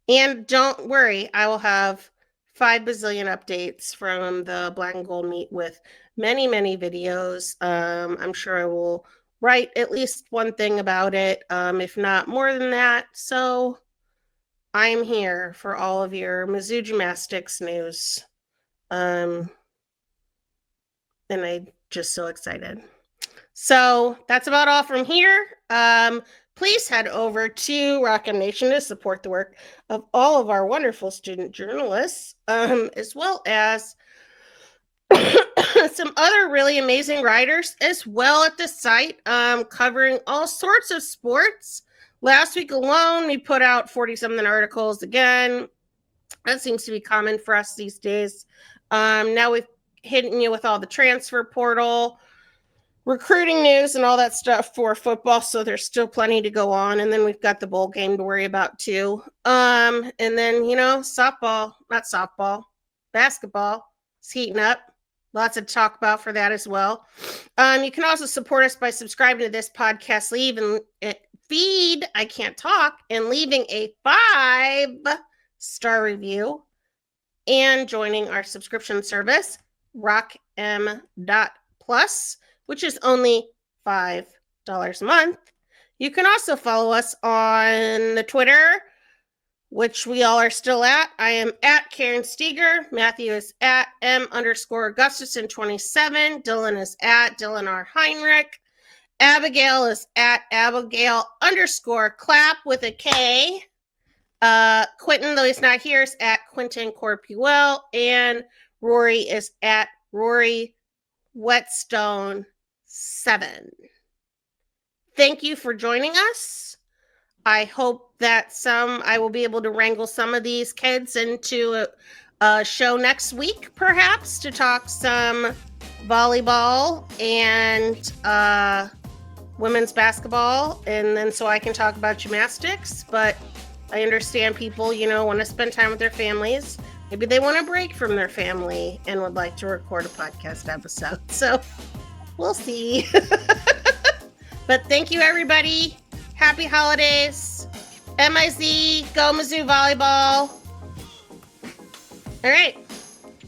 And don't worry, I will have 5 bazillion updates from the Black and Gold meet with many, many videos. I'm sure I will write at least one thing about it, if not more than that. So I'm here for all of your Mizzou gymnastics news. And I'm just so excited. So that's about all from here. Please head over to Rock M Nation to support the work of all of our wonderful student journalists, as well as some other really amazing writers as well at the site, covering all sorts of sports. Last week alone, we put out 40-something articles again. That seems to be common for us these days. Now we've hitting you with all the transfer portal, recruiting news, and all that stuff for football. So there's still plenty to go on. And then we've got the bowl game to worry about too. And then, basketball is heating up. Lots to talk about for that as well. You can also support us by subscribing to this podcast feed. I can't talk, and leaving a 5-star review and joining our subscription service, RockM.Plus, which is only $5 a month. You can also follow us on the Twitter, which we all are still at. I am at Karen Steger. Matthew is at M_Gustafson27. Dylan is at Dylan R. Heinrich. Abigail is at Abigail_clap with a K. Quentin, though he's not here, is at Quentin Corpuel, and Rory is at Rory Whetstone 7. Thank you for joining us. I hope that I will be able to wrangle some of these kids into a show next week, perhaps, to talk some volleyball and women's basketball, and then so I can talk about gymnastics. But I understand people, want to spend time with their families. Maybe they want a break from their family and would like to record a podcast episode. So we'll see. But thank you, everybody. Happy holidays. MIZ, go Mizzou Volleyball. All right.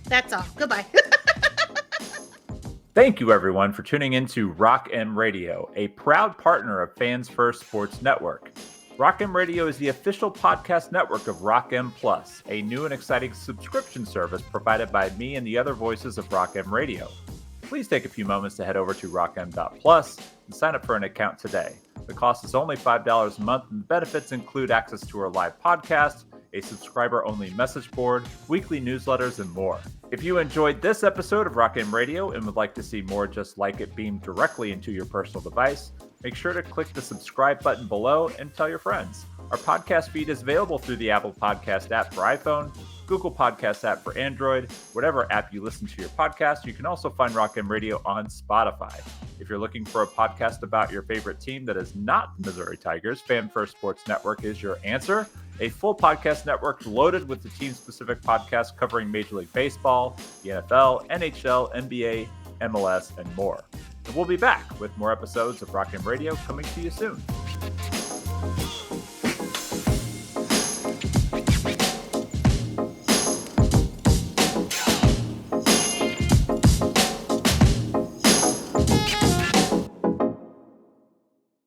That's all. Goodbye. Thank you, everyone, for tuning in to Rock M Radio, a proud partner of Fans First Sports Network. Rock M Radio is the official podcast network of Rock M Plus, a new and exciting subscription service provided by me and the other voices of Rock M Radio. Please take a few moments to head over to rockm.plus and sign up for an account today. The cost is only $5 a month, and the benefits include access to our live podcast, a subscriber-only message board, weekly newsletters, and more. If you enjoyed this episode of Rock M Radio and would like to see more just like it beamed directly into your personal device, make sure to click the subscribe button below and tell your friends. Our podcast feed is available through the Apple Podcast app for iPhone, Google Podcast app for Android, whatever app you listen to your podcast. You can also find Rock M Radio on Spotify. If you're looking for a podcast about your favorite team that is not the Missouri Tigers, Fan First Sports Network is your answer. A full podcast network loaded with the team-specific podcasts covering Major League Baseball, the NFL, NHL, NBA, MLS, and more. And we'll be back with more episodes of Rock M Radio coming to you soon.